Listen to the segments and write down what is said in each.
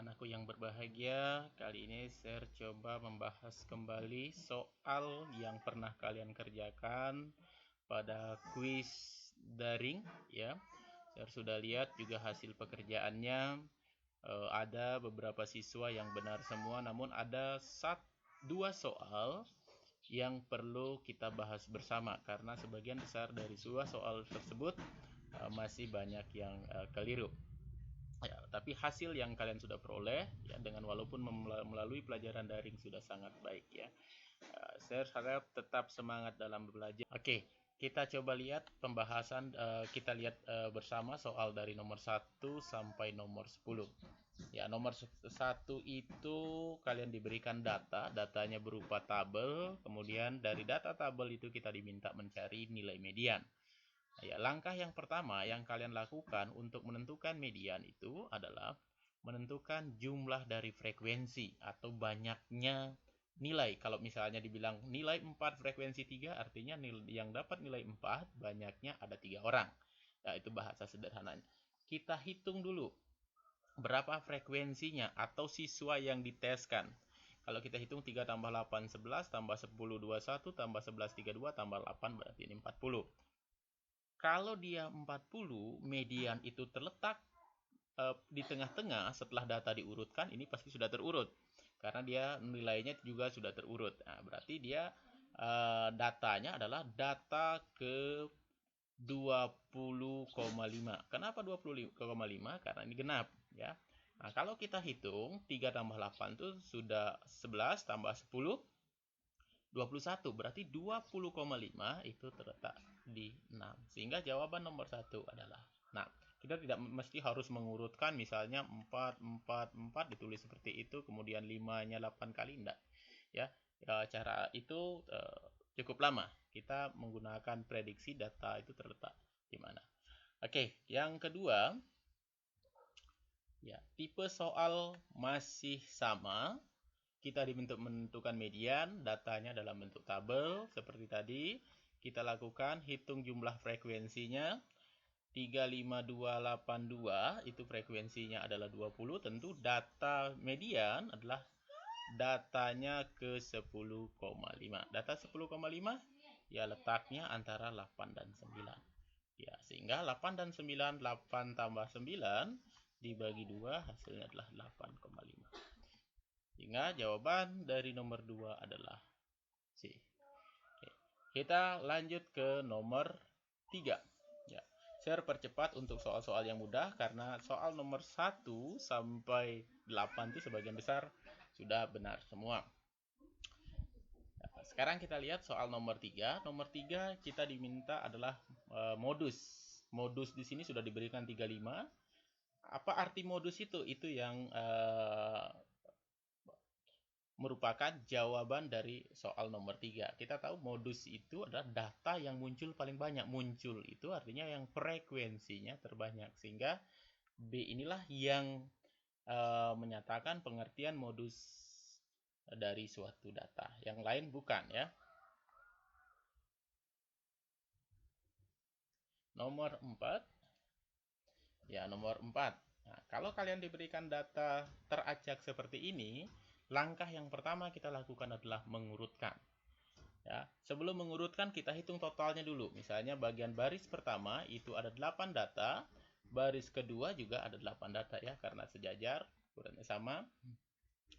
Anakku yang berbahagia, kali ini saya coba membahas kembali soal yang pernah kalian kerjakan pada kuis daring ya. Saya sudah lihat juga hasil pekerjaannya. Ada beberapa siswa yang benar semua, namun ada dua soal yang perlu kita bahas bersama karena sebagian besar dari dua soal tersebut masih banyak yang keliru. Ya, tapi hasil yang kalian sudah peroleh ya dengan walaupun melalui pelajaran daring sudah sangat baik ya. Saya harap tetap semangat dalam belajar. Oke, kita coba lihat pembahasan kita lihat bersama soal dari nomor 1 sampai nomor 10. Ya, nomor 1 itu kalian diberikan datanya berupa tabel, kemudian dari data tabel itu kita diminta mencari nilai median. Ya, langkah yang pertama yang kalian lakukan untuk menentukan median itu adalah menentukan jumlah dari frekuensi atau banyaknya nilai. Kalau misalnya dibilang nilai 4 frekuensi 3, artinya yang dapat nilai 4 banyaknya ada 3 orang. Nah, itu bahasa sederhananya. Kita hitung dulu berapa frekuensinya atau siswa yang diteskan. Kalau kita hitung 3 tambah 8 11 tambah 10 21 tambah 11 32 tambah 8 berarti ini 40. Kalau dia 40, median itu terletak di tengah-tengah setelah data diurutkan, ini pasti sudah terurut. Karena dia nilainya juga sudah terurut. Nah, berarti dia datanya adalah data ke 20,5. Kenapa 20,5? Karena ini genap ya. Nah, kalau kita hitung 3 tambah 8 itu sudah 11 tambah 10 21, berarti 20,5 itu terletak di 6. Sehingga jawaban nomor 1 adalah 6. Kita tidak mesti harus mengurutkan misalnya 4, 4, 4 ditulis seperti itu, kemudian 5-nya 8 kali, enggak. Ya, cara itu cukup lama. Kita menggunakan prediksi data itu terletak di mana. Oke, yang kedua, ya, tipe soal masih sama. Kita menentukan median, datanya dalam bentuk tabel seperti tadi. Kita lakukan hitung jumlah frekuensinya. 35282 itu frekuensinya adalah 20. Tentu data median adalah datanya ke 10,5. Data 10,5 ya letaknya antara 8 dan 9. Ya, sehingga 8 dan 9, 8 tambah 9 dibagi 2 hasilnya adalah 8,5. Sehingga jawaban dari nomor 2 adalah C. Oke. Kita lanjut ke nomor 3. Ya. Saya percepat untuk soal-soal yang mudah karena soal nomor 1 sampai 8 itu sebagian besar sudah benar semua. Nah, sekarang kita lihat soal nomor 3. Nomor 3 kita diminta adalah modus. Modus di sini sudah diberikan 35. Apa arti modus itu? Itu yang merupakan jawaban dari soal nomor 3. Kita tahu modus itu adalah data yang muncul paling banyak. Muncul itu artinya yang frekuensinya terbanyak. Sehingga B inilah yang menyatakan pengertian modus dari suatu data. Yang lain bukan ya. Nomor 4. Ya, nomor 4. Nah, kalau kalian diberikan data teracak seperti ini, langkah yang pertama kita lakukan adalah mengurutkan. Ya, sebelum mengurutkan kita hitung totalnya dulu. Misalnya bagian baris pertama itu ada 8 data, baris kedua juga ada 8 data ya karena sejajar, ukurannya sama.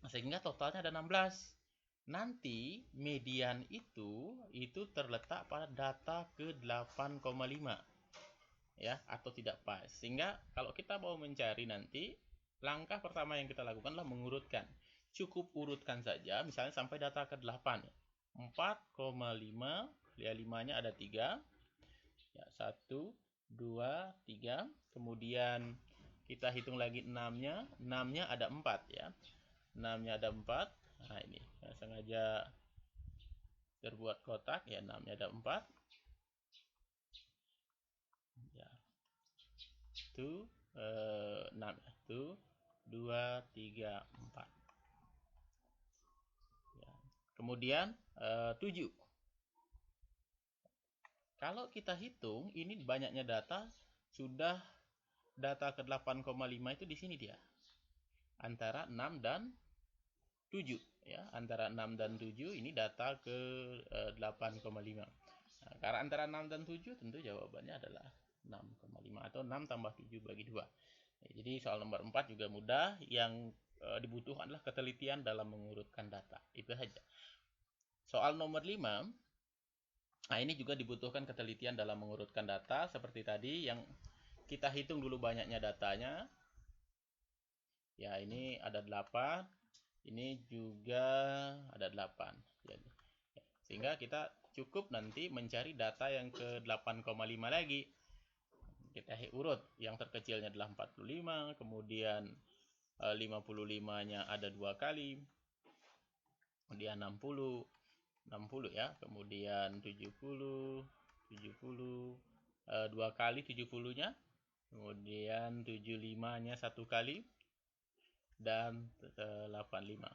Sehingga totalnya ada 16. Nanti median itu terletak pada data ke 8,5. Ya, atau tidak pas. Sehingga kalau kita mau mencari nanti, langkah pertama yang kita lakukan adalah mengurutkan. Cukup urutkan saja, misalnya sampai data ke 8. 4,5, ya 5-nya ada 3. Ya, 1, 2, 3. Kemudian kita hitung lagi 6-nya. 6-nya ada 4 ya. 6-nya ada 4. Nah, ini ya, sengaja terbuat kotak ya, 6-nya ada 4. Ya. Itu 6 ya. Itu 2, 3, 4. Ya. Kemudian 7. Kalau kita hitung, ini banyaknya data, sudah data ke 8,5 itu di sini dia. antara 6 dan 7 ya, antara 6 dan 7 ini data ke 8,5. Nah, karena antara 6 dan 7 tentu jawabannya adalah 6,5 atau 6 tambah 7 bagi 2. Ya, jadi soal nomor 4 juga mudah, yang dibutuhkan adalah ketelitian dalam mengurutkan data. Itu saja. Soal nomor 5, nah ini juga dibutuhkan ketelitian dalam mengurutkan data seperti tadi, yang kita hitung dulu banyaknya datanya. Ya, ini ada 8. Ini juga ada 8. Jadi, sehingga kita cukup nanti mencari data yang ke 8,5 lagi. Kita urut. Yang terkecilnya adalah 45, kemudian 55-nya ada 2 kali. Kemudian 60 ya. Kemudian 70 2 kali 70-nya. Kemudian 75-nya 1 kali. Dan 85.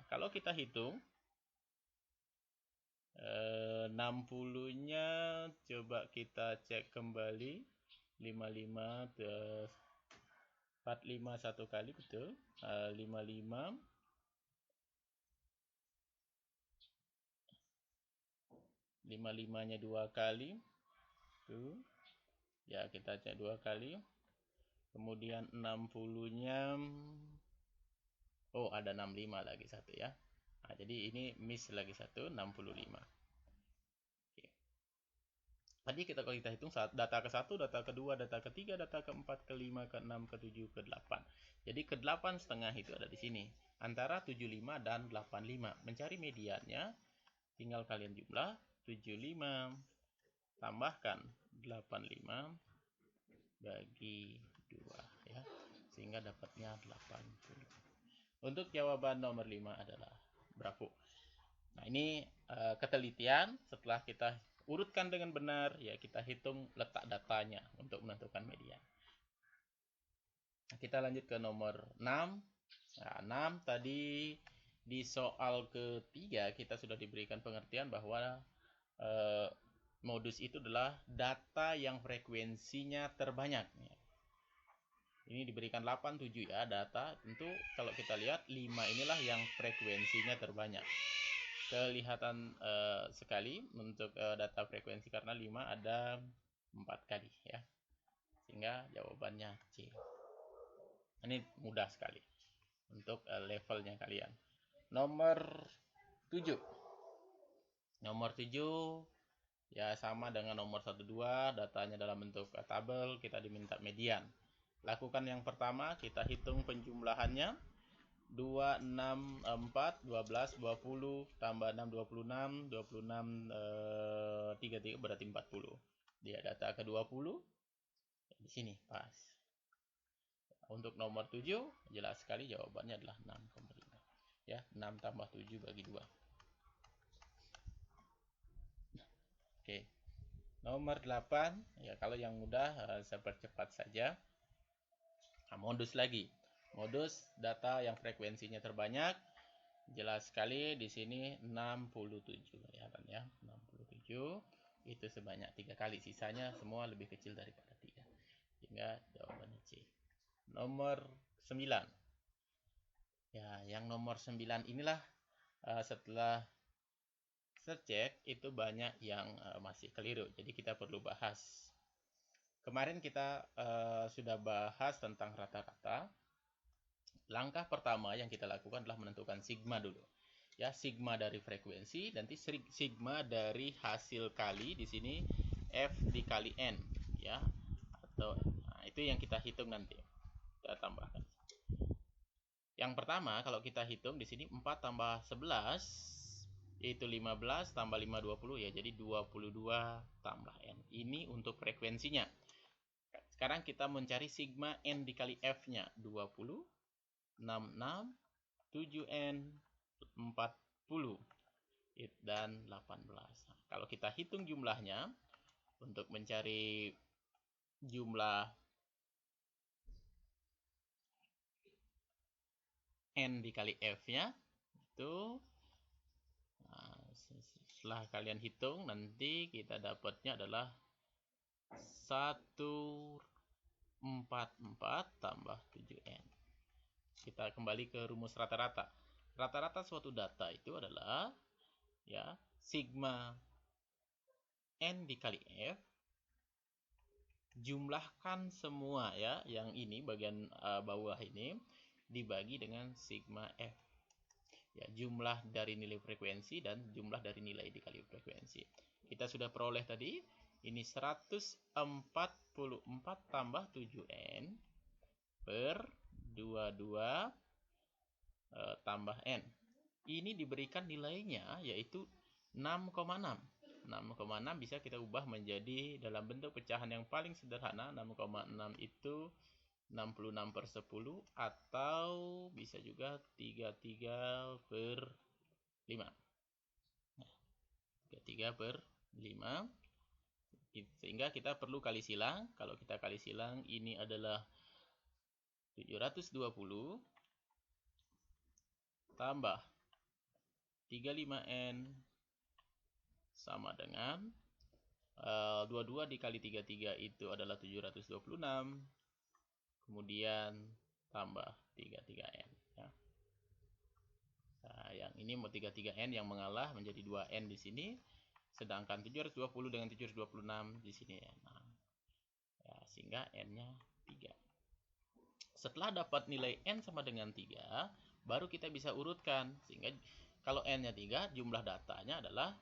Kalau kita hitung 60-nya coba kita cek kembali. 55 45 1 kali, betul. 55 55-nya 2 kali. Tuh. Ya, kita cek 2 kali. Kemudian 60-nya ada 65 lagi satu ya. Nah, jadi ini miss lagi satu, 65. Oke. Tadi kalau kita hitung data ke-1, data ke-2, data ke-3, data ke-4, ke-5, ke-6, ke-7, ke-8. Jadi ke-8 setengah itu ada di sini. Antara 75 dan 85. Mencari mediannya, tinggal kalian jumlah 75 tambahkan 85 bagi 2 ya. Sehingga dapatnya 80. Untuk jawaban nomor 5 adalah bravo. Nah, ini ketelitian. Setelah kita urutkan dengan benar, ya kita hitung letak datanya untuk menentukan median. Nah, kita lanjut ke nomor 6. Nah, 6 tadi di soal ketiga kita sudah diberikan pengertian bahwa modus itu adalah data yang frekuensinya terbanyak. Ini diberikan 8, 7 ya data. Tentu kalau kita lihat 5 inilah yang frekuensinya terbanyak. Kelihatan sekali untuk data frekuensi karena 5 ada 4 kali ya. Sehingga jawabannya C. Ini mudah sekali untuk levelnya kalian. Nomor 7. Nomor 7 ya sama dengan nomor 1, 2, datanya dalam bentuk tabel, kita diminta median. Lakukan yang pertama, kita hitung penjumlahannya. 2, 6, 4, 12, 20, tambah 6, 26, 26, 33 berarti 40. Dia data ke 20, di sini pas. Untuk nomor 7, jelas sekali jawabannya adalah 6,5. Ya, 6 tambah 7 bagi 2. Oke. Nomor 8, ya kalau yang mudah saya percepat saja. Nah, modus lagi. Modus data yang frekuensinya terbanyak. Jelas sekali di sini 67 ya kan ya. 67 itu sebanyak 3 kali. Sisanya semua lebih kecil daripada 3. Sehingga jawabannya C. Nomor 9. Ya, yang nomor 9 inilah setelah cek itu banyak yang masih keliru. Jadi kita perlu bahas. Kemarin kita sudah bahas tentang rata-rata. Langkah pertama yang kita lakukan adalah menentukan sigma dulu. Ya, sigma dari frekuensi, nanti sigma dari hasil kali di sini F dikali N, ya. Atau itu yang kita hitung nanti. Kita tambahkan. Yang pertama kalau kita hitung di sini 4 tambah 11 yaitu 15 tambah 5 20 ya, jadi 22 tambah N. Ini untuk frekuensinya. Sekarang kita mencari sigma N dikali F-nya. 20, 66, 7N, 40, dan 18. Nah, kalau kita hitung jumlahnya, untuk mencari jumlah N dikali F-nya, itu setelah kalian hitung, nanti kita dapatnya adalah 144 tambah 7N. kita kembali ke rumus rata-rata. Rata-rata suatu data itu adalah ya sigma N dikali F, jumlahkan semua ya, yang ini bagian bawah ini dibagi dengan sigma F. Ya, jumlah dari nilai frekuensi dan jumlah dari nilai dikali frekuensi. Kita sudah peroleh tadi, ini 144 tambah 7N per 22 tambah N. Ini diberikan nilainya yaitu 6,6. 6,6 bisa kita ubah menjadi dalam bentuk pecahan yang paling sederhana. 6,6 itu 66 per 10 atau bisa juga 33 per 5. 33 per 5. Sehingga kita perlu kali silang. Kalau kita kali silang, ini adalah 720 tambah 35N sama dengan 22 dikali 33 itu adalah 726. Kemudian tambah 33N ya. Nah, yang ini mau 33N yang mengalah menjadi 2N di sini, sedangkan 720 dengan 726 di sini ya. Nah, ya, sehingga N-nya 3. Setelah dapat nilai N sama dengan 3, baru kita bisa urutkan, sehingga kalau N-nya 3, jumlah datanya adalah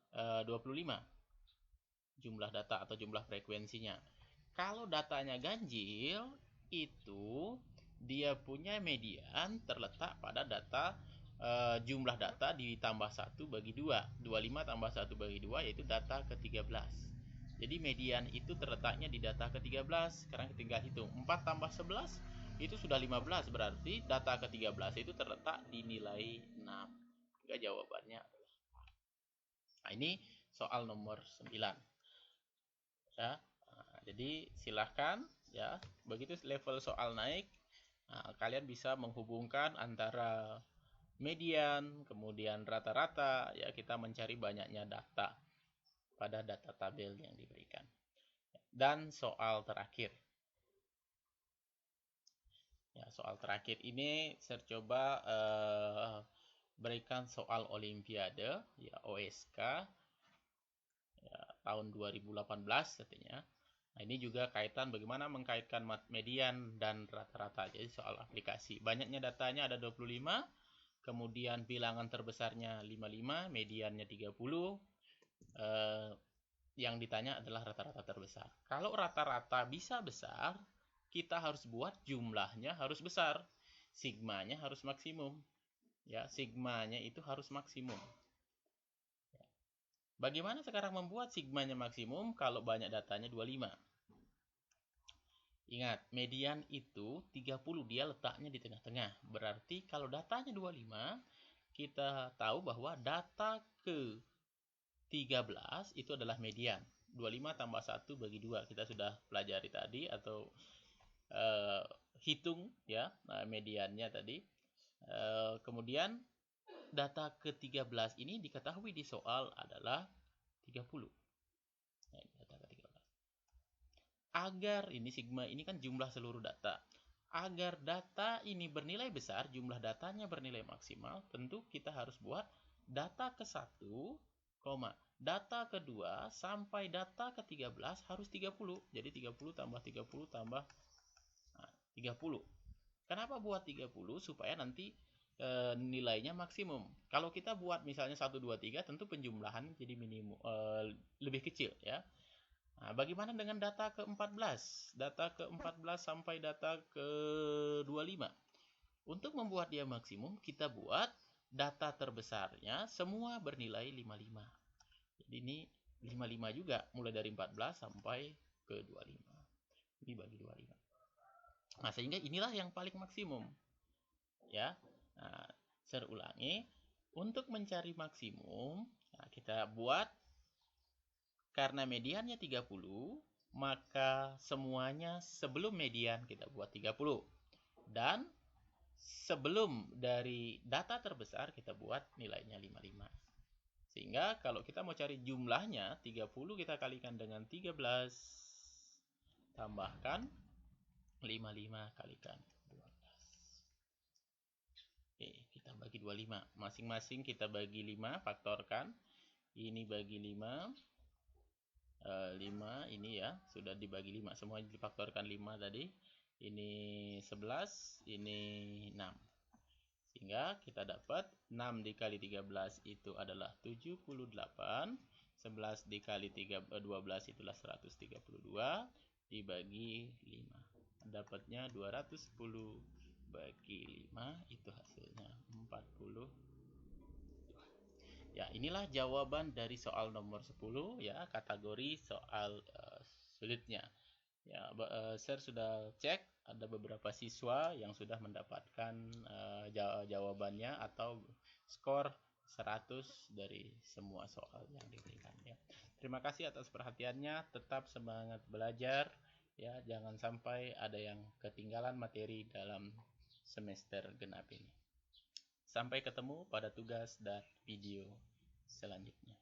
25. Jumlah data atau jumlah frekuensinya. Kalau datanya ganjil, itu dia punya median terletak pada data jumlah data ditambah 1 bagi 2. 25 tambah 1 bagi 2 yaitu data ke-13. Jadi median itu terletaknya di data ke-13. Sekarang kita tinggal hitung. 4 tambah 11 itu sudah 15, berarti data ke-13 itu terletak di nilai 6. Juga jawabannya adalah A. Nah, ini soal nomor 9. Ya. Nah, jadi silahkan ya, begitu level soal naik, nah, kalian bisa menghubungkan antara median, kemudian rata-rata, ya kita mencari banyaknya data pada data tabel yang diberikan. Dan soal terakhir. Ya, soal terakhir ini saya coba berikan soal Olimpiade, ya OSK, ya, tahun 2018 katanya. Nah, ini juga kaitan bagaimana mengkaitkan median dan rata-rata. Jadi soal aplikasi. Banyaknya datanya ada 25, kemudian bilangan terbesarnya 55, mediannya 30. Yang ditanya adalah rata-rata terbesar. Kalau rata-rata bisa besar, kita harus buat jumlahnya harus besar. Sigmanya harus maksimum. Ya, sigmanya itu harus maksimum. Bagaimana sekarang membuat sigmanya maksimum kalau banyak datanya 25? Ingat, median itu 30, dia letaknya di tengah-tengah. Berarti kalau datanya 25, kita tahu bahwa data ke 13 itu adalah median. 25 tambah 1 bagi 2. Kita sudah pelajari tadi atau hitung ya mediannya tadi. Kemudian data ke-13 ini diketahui di soal adalah 30. Nah, data ke-13. Agar ini sigma ini kan jumlah seluruh data. Agar data ini bernilai besar, jumlah datanya bernilai maksimal, tentu kita harus buat data ke-1, data ke-2 sampai data ke-13 harus 30. Jadi 30 tambah 30 tambah 30. Kenapa buat 30? Supaya nanti nilainya maksimum. Kalau kita buat misalnya 1, 2, 3, tentu penjumlahan jadi minimum, lebih kecil ya. Nah, bagaimana dengan data ke-14? Data ke-14 sampai data ke-25. Untuk membuat dia maksimum, kita buat data terbesarnya semua bernilai 55. Jadi ini 55 juga, mulai dari 14 sampai ke 25. Ini bagi 25. Nah, sehingga inilah yang paling maksimum. Ya. Nah, saya ulangi. Untuk mencari maksimum, nah, kita buat, karena mediannya 30, maka semuanya sebelum median kita buat 30. Dan sebelum dari data terbesar kita buat nilainya 55. Sehingga kalau kita mau cari jumlahnya, 30 kita kalikan dengan 13, tambahkan 55 kalikan 12. Kita bagi 25. Masing-masing kita bagi 5, faktorkan. Ini bagi 5. 5 ini ya, sudah dibagi 5. Semua difaktorkan 5 tadi. Ini 11, ini 6. Sehingga kita dapat 6 dikali 13 itu adalah 78. 11 dikali 12 itulah 132. Dibagi 5. Dapatnya 210 bagi 5, itu hasilnya 40. Ya, inilah jawaban dari soal nomor 10 ya, kategori soal sulitnya. Ya, saya sudah cek ada beberapa siswa yang sudah mendapatkan jawabannya atau skor 100 dari semua soal yang diberikan ya. Terima kasih atas perhatiannya, tetap semangat belajar ya, jangan sampai ada yang ketinggalan materi dalam semester genap ini. Sampai ketemu pada tugas dan video selanjutnya.